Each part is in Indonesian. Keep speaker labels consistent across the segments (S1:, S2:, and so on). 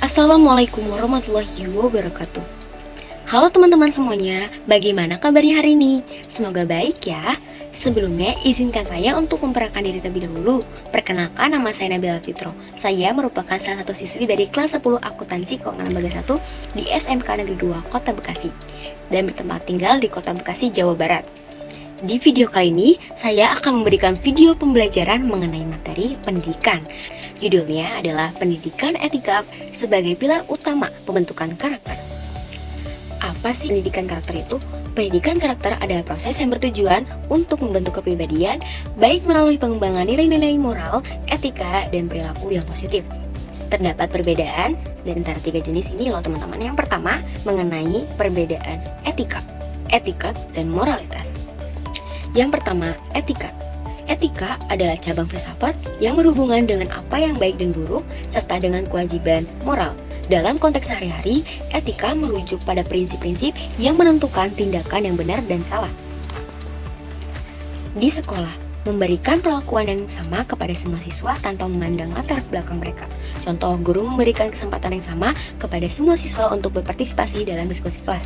S1: Assalamualaikum warahmatullahi wabarakatuh. Halo teman-teman semuanya, bagaimana kabarnya hari ini? Semoga baik ya. Sebelumnya, izinkan saya untuk memperkenalkan diri terlebih dahulu. Perkenalkan, nama saya Nabila Fitro. Saya merupakan salah satu siswi dari kelas 10 Akuntansi Keuangan Lembaga 1 di SMK Negeri 2 Kota Bekasi dan bertempat tinggal di Kota Bekasi, Jawa Barat. Di video kali ini, saya akan memberikan video pembelajaran mengenai materi pendidikan. Judulnya adalah Pendidikan Etika sebagai pilar utama pembentukan karakter. Apa sih pendidikan karakter itu? Pendidikan karakter adalah proses yang bertujuan untuk membentuk kepribadian, baik melalui pengembangan nilai-nilai moral, etika, dan perilaku yang positif. Terdapat perbedaan dan antara tiga jenis ini loh teman-teman. Yang pertama, mengenai perbedaan etika, dan moralitas. Yang pertama, etika. Etika adalah cabang filsafat yang berhubungan dengan apa yang baik dan buruk, serta dengan kewajiban moral. Dalam konteks sehari-hari, etika merujuk pada prinsip-prinsip yang menentukan tindakan yang benar dan salah. Di sekolah, memberikan perlakuan yang sama kepada semua siswa tanpa memandang latar belakang mereka. Contoh, guru memberikan kesempatan yang sama kepada semua siswa untuk berpartisipasi dalam diskusi kelas.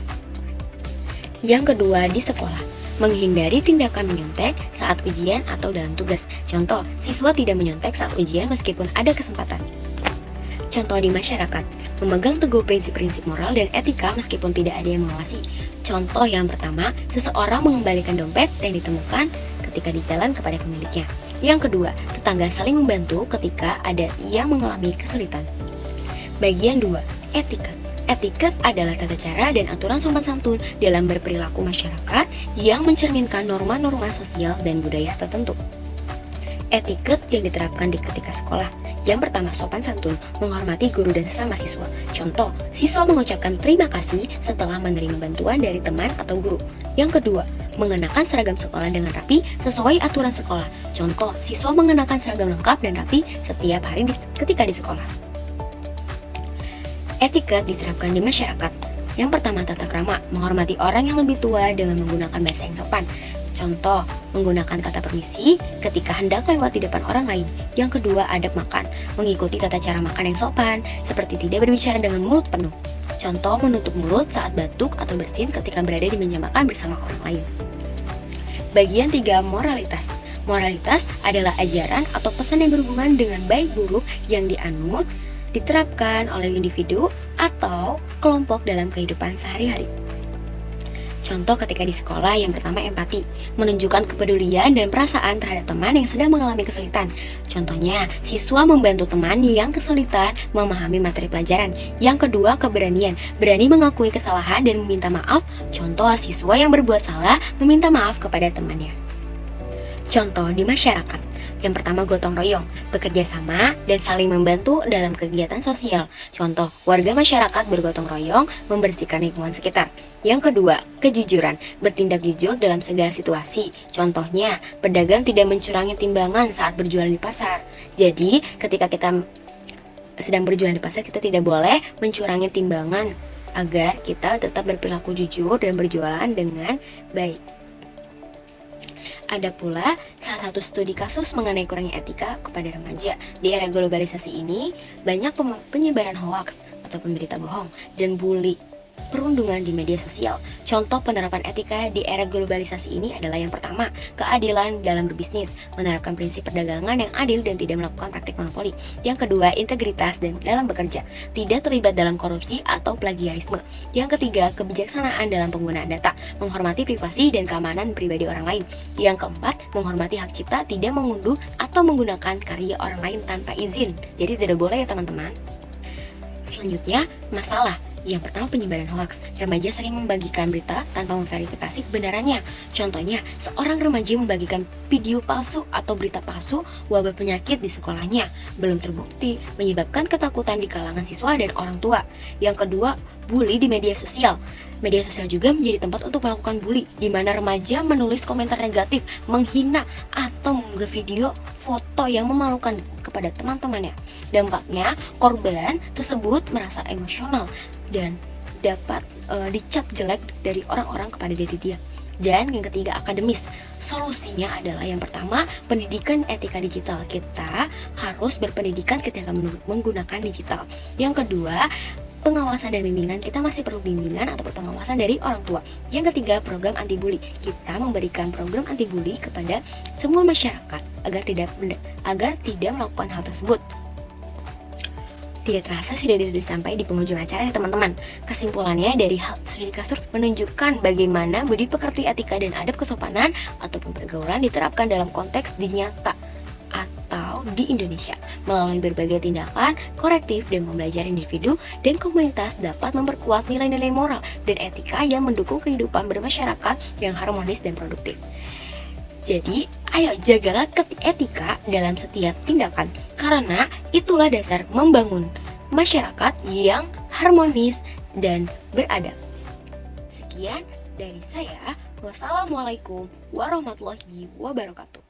S1: Yang kedua, di sekolah, menghindari tindakan menyontek saat ujian atau dalam tugas. Contoh, siswa tidak menyontek saat ujian meskipun ada kesempatan. Contoh di masyarakat, memegang teguh prinsip-prinsip moral dan etika meskipun tidak ada yang mengawasi. Contoh yang pertama, seseorang mengembalikan dompet yang ditemukan ketika di jalan kepada pemiliknya. Yang kedua, tetangga saling membantu ketika ada yang mengalami kesulitan. Bagian 2, etika. Etiket adalah tata cara dan aturan sopan santun dalam berperilaku masyarakat yang mencerminkan norma-norma sosial dan budaya tertentu. Etiket yang diterapkan di ketika sekolah. Yang pertama, sopan santun, menghormati guru dan sesama siswa. Contoh, siswa mengucapkan terima kasih setelah menerima bantuan dari teman atau guru. Yang kedua, mengenakan seragam sekolah dengan rapi sesuai aturan sekolah. Contoh, siswa mengenakan seragam lengkap dan rapi setiap hari ketika di sekolah. Etika diterapkan di masyarakat. Yang pertama, tata krama, menghormati orang yang lebih tua dengan menggunakan bahasa yang sopan. Contoh, menggunakan kata permisi ketika hendak lewat di depan orang lain. Yang kedua, adab makan, mengikuti tata cara makan yang sopan, seperti tidak berbicara dengan mulut penuh. Contoh, menutup mulut saat batuk atau bersin ketika berada di meja makan bersama orang lain. Bagian 3, moralitas. Moralitas adalah ajaran atau pesan yang berhubungan dengan baik buruk yang dianut, diterapkan oleh individu atau kelompok dalam kehidupan sehari-hari. Contoh ketika di sekolah, yang pertama empati, menunjukkan kepedulian dan perasaan terhadap teman yang sedang mengalami kesulitan. Contohnya, siswa membantu teman yang kesulitan memahami materi pelajaran. Yang kedua, keberanian, berani mengakui kesalahan dan meminta maaf. Contoh, siswa yang berbuat salah meminta maaf kepada temannya. Contoh di masyarakat. Yang pertama, gotong royong, bekerja sama dan saling membantu dalam kegiatan sosial. Contoh, warga masyarakat bergotong royong membersihkan lingkungan sekitar. Yang kedua, kejujuran, bertindak jujur dalam segala situasi. Contohnya, pedagang tidak mencurangi timbangan saat berjualan di pasar. Jadi, ketika kita sedang berjualan di pasar, kita tidak boleh mencurangi timbangan agar kita tetap berperilaku jujur dan berjualan dengan baik. Ada pula salah satu studi kasus mengenai kurangnya etika kepada remaja. Di era globalisasi ini, banyak penyebaran hoaks ataupun berita bohong dan bully perundungan di media sosial. Contoh penerapan etika di era globalisasi ini adalah yang pertama, keadilan dalam berbisnis, menerapkan prinsip perdagangan yang adil dan tidak melakukan praktik monopoli. Yang kedua, integritas dan dalam bekerja, tidak terlibat dalam korupsi atau plagiarisme. Yang ketiga, kebijaksanaan dalam penggunaan data, menghormati privasi dan keamanan pribadi orang lain. Yang keempat, menghormati hak cipta, tidak mengunduh atau menggunakan karya orang lain tanpa izin. Jadi tidak boleh ya teman-teman. Selanjutnya, masalah. Yang pertama, penyebaran hoaks. Remaja sering membagikan berita tanpa memverifikasi kebenarannya. Contohnya, seorang remaja membagikan video palsu atau berita palsu wabah penyakit di sekolahnya. Belum terbukti, menyebabkan ketakutan di kalangan siswa dan orang tua. Yang kedua, bully di media sosial. Media sosial juga menjadi tempat untuk melakukan bully, di mana remaja menulis komentar negatif, menghina, atau mengunggah video, foto yang memalukan kepada teman-temannya. Dampaknya, korban tersebut merasa emosional dan dapat dicap jelek dari orang-orang kepada diri dia. Dan yang ketiga, akademis. Solusinya adalah yang pertama, pendidikan etika digital. Kita harus berpendidikan ketika menggunakan digital. Yang kedua, pengawasan dan bimbingan. Kita masih perlu bimbingan atau pengawasan dari orang tua. Yang ketiga, program anti bully. Kita memberikan program anti bully kepada semua masyarakat agar tidak melakukan hal tersebut. Tidak terasa sudah sampai di penghujung acara ya teman-teman. Kesimpulannya dari studi kasus menunjukkan bagaimana budi pekerti, etika, dan adab kesopanan ataupun pergaulan diterapkan dalam konteks di nyata atau di Indonesia. Melalui berbagai tindakan korektif dan pembelajaran individu dan komunitas dapat memperkuat nilai-nilai moral dan etika yang mendukung kehidupan bermasyarakat yang harmonis dan produktif. Jadi, ayo jagalah etika dalam setiap tindakan, karena itulah dasar membangun masyarakat yang harmonis dan beradab. Sekian dari saya. Wassalamualaikum warahmatullahi wabarakatuh.